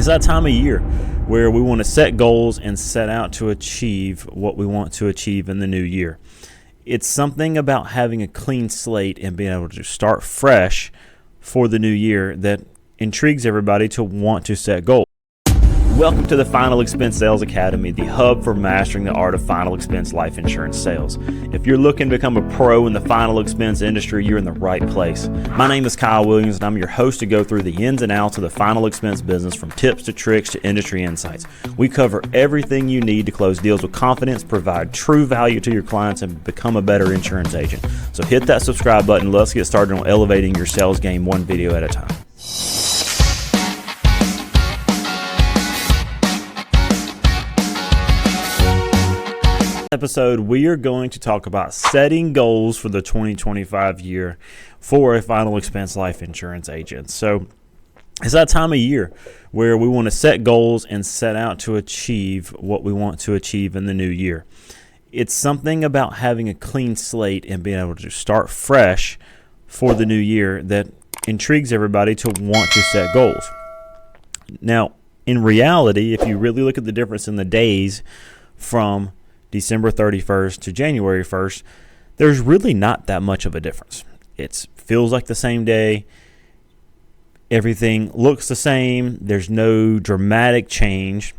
It's that time of year where we want to set goals and set out to achieve what we want to achieve in the new year. It's something about having a clean slate and being able to start fresh for the new year that intrigues everybody to want to set goals. Welcome to the Final Expense Sales Academy, the hub for mastering the art of final expense life insurance sales. If you're looking to become a pro in the final expense industry, you're in the right place. My name is Kyle Williams, and I'm your host to go through the ins and outs of the final expense business, from tips to tricks to industry insights. We cover everything you need to close deals with confidence, provide true value to your clients, and become a better insurance agent. So hit that subscribe button. Let's get started on elevating your sales game one video at a time. Episode, we are going to talk about setting goals for the 2025 year for a final expense life insurance agent. So it's that time of year where we want to set goals and set out to achieve what we want to achieve in the new year. It's something about having a clean slate and being able to start fresh for the new year that intrigues everybody to want to set goals. Now, in reality, if you really look at the difference in the days from December 31st to January 1st, there's really not that much of a difference. It feels like the same day. Everything looks the same. There's no dramatic change.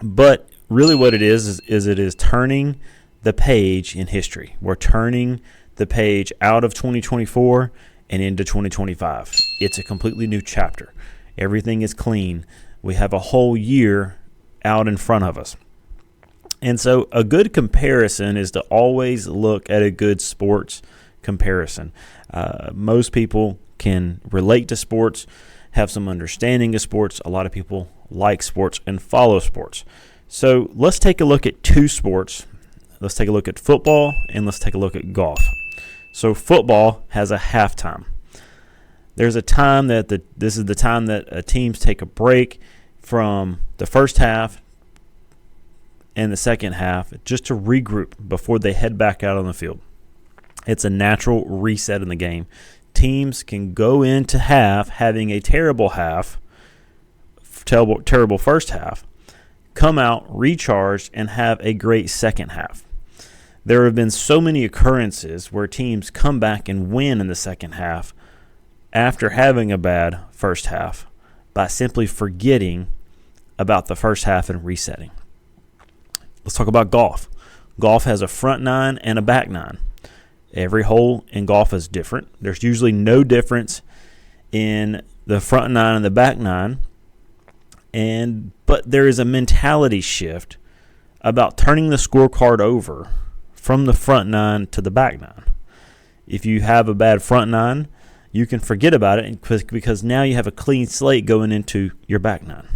But really what it is it is turning the page in history. We're turning the page out of 2024 and into 2025. It's a completely new chapter. Everything is clean. We have a whole year out in front of us. And so a good comparison is to always look at a good sports comparison. Most people can relate to sports, have some understanding of sports. A lot of people like sports and follow sports. So let's take a look at two sports. Let's take a look at football and let's take a look at golf. So football has a halftime. There's a time this is the time that teams take a break from the first half and the second half just to regroup before they head back out on the field. It's a natural reset in the game. Teams can go into half having a terrible first half, come out recharged, and have a great second half. There have been so many occurrences where teams come back and win in the second half after having a bad first half by simply forgetting about the first half and resetting. Let's talk about golf. Golf has a front nine and a back nine. Every hole in golf is different. There's usually no difference in the front nine and the back nine. But there is a mentality shift about turning the scorecard over from the front nine to the back nine. If you have a bad front nine, you can forget about it because now you have a clean slate going into your back nine.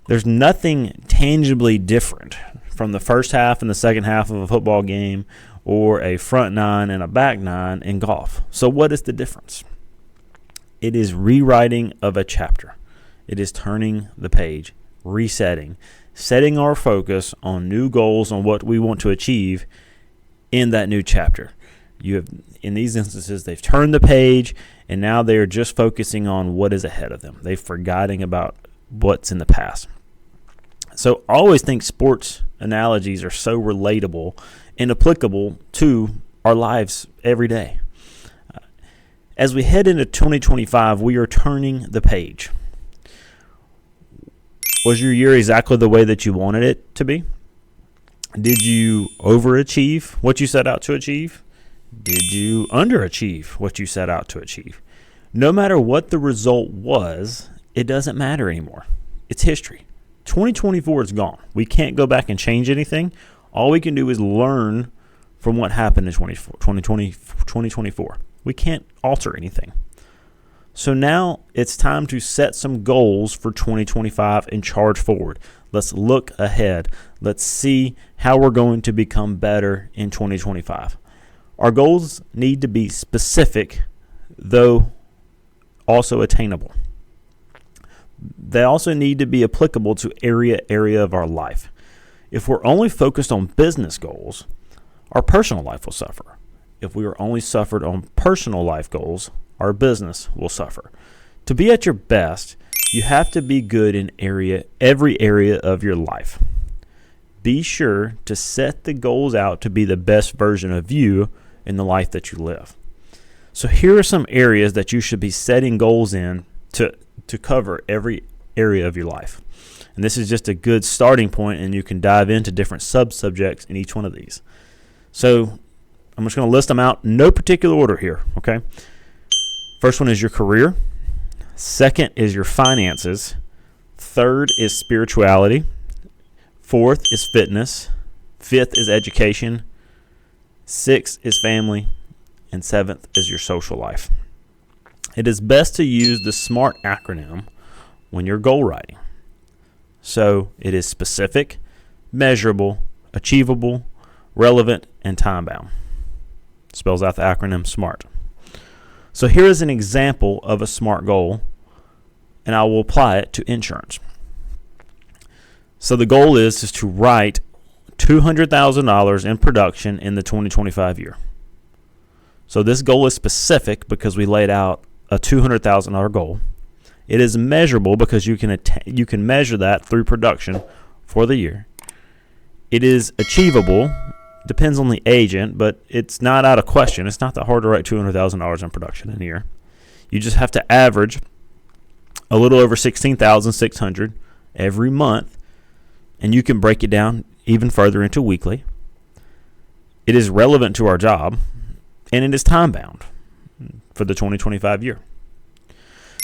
There's nothing tangibly different from the first half and the second half of a football game or a front nine and a back nine in golf. So what is the difference? It is rewriting of a chapter. It is turning the page, resetting, setting our focus on new goals, on what we want to achieve in that new chapter. In these instances, they've turned the page, and now they're just focusing on what is ahead of them. They've forgotten about what's in the past. So I always think sports analogies are so relatable and applicable to our lives every day. As we head into 2025, we are turning the page. Was your year exactly the way that you wanted it to be? Did you overachieve what you set out to achieve? Did you underachieve what you set out to achieve? No matter what the result was, it doesn't matter anymore. It's history. 2024 is gone. We can't go back and change anything. All we can do is learn from what happened in 2024. We can't alter anything. So now it's time to set some goals for 2025 and charge forward. Let's look ahead. Let's see how we're going to become better in 2025. Our goals need to be specific, though also attainable. They also need to be applicable to area of our life. If we're only focused on business goals, our personal life will suffer. If we are only suffered on personal life goals, our business will suffer. To be at your best, You have to be good in every area of your life. Be sure to set the goals out to be the best version of you in the life that you live. So here are some areas that you should be setting goals in to cover every area of your life. And this is just a good starting point, and you can dive into different sub-subjects in each one of these. So I'm just going to list them out, no particular order here, okay? First one is your career. Second is your finances. Third is spirituality. Fourth is fitness. Fifth is education. Sixth is family. And seventh is your social life. It is best to use the SMART acronym when you're goal writing. So it is specific, measurable, achievable, relevant, and time-bound. Spells out the acronym SMART. So here is an example of a SMART goal, and I will apply it to insurance. So the goal is to write $200,000 in production in the 2025 year. So this goal is specific because we laid out a $200,000 goal. It is measurable because you can measure that through production for the year. It is achievable. Depends on the agent, but it's not out of question. It's not that hard to write $200,000 in production in a year. You just have to average a little over $16,600 every month, and you can break it down even further into weekly. It is relevant to our job, and it is time-bound for the 2025 year.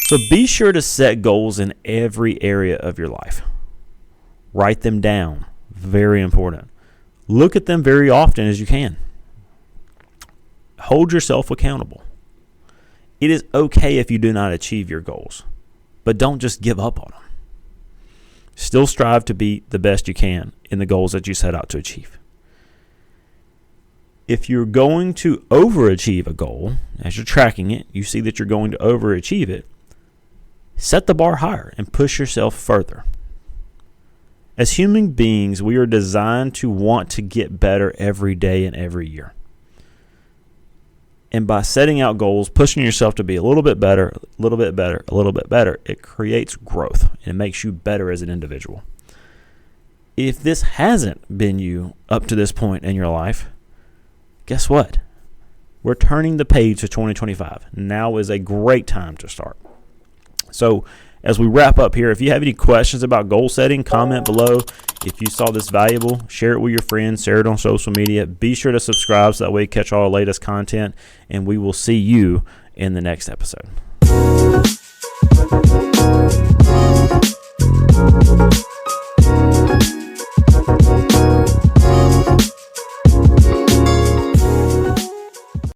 So be sure to set goals in every area of your life. Write them down. Very important. Look at them very often as you can. Hold yourself accountable. It is okay if you do not achieve your goals, but don't just give up on them. Still strive to be the best you can in the goals that you set out to achieve. If you're going to overachieve a goal, as you're tracking it, you see that you're going to overachieve it, set the bar higher and push yourself further. As human beings, we are designed to want to get better every day and every year. And by setting out goals, pushing yourself to be a little bit better, a little bit better, a little bit better, it creates growth and it makes you better as an individual. If this hasn't been you up to this point in your life, guess what? We're turning the page to 2025. Now is a great time to start. So as we wrap up here, if you have any questions about goal setting, comment below. If you saw this valuable, share it with your friends, share it on social media. Be sure to subscribe so that way you catch all the latest content, and we will see you in the next episode.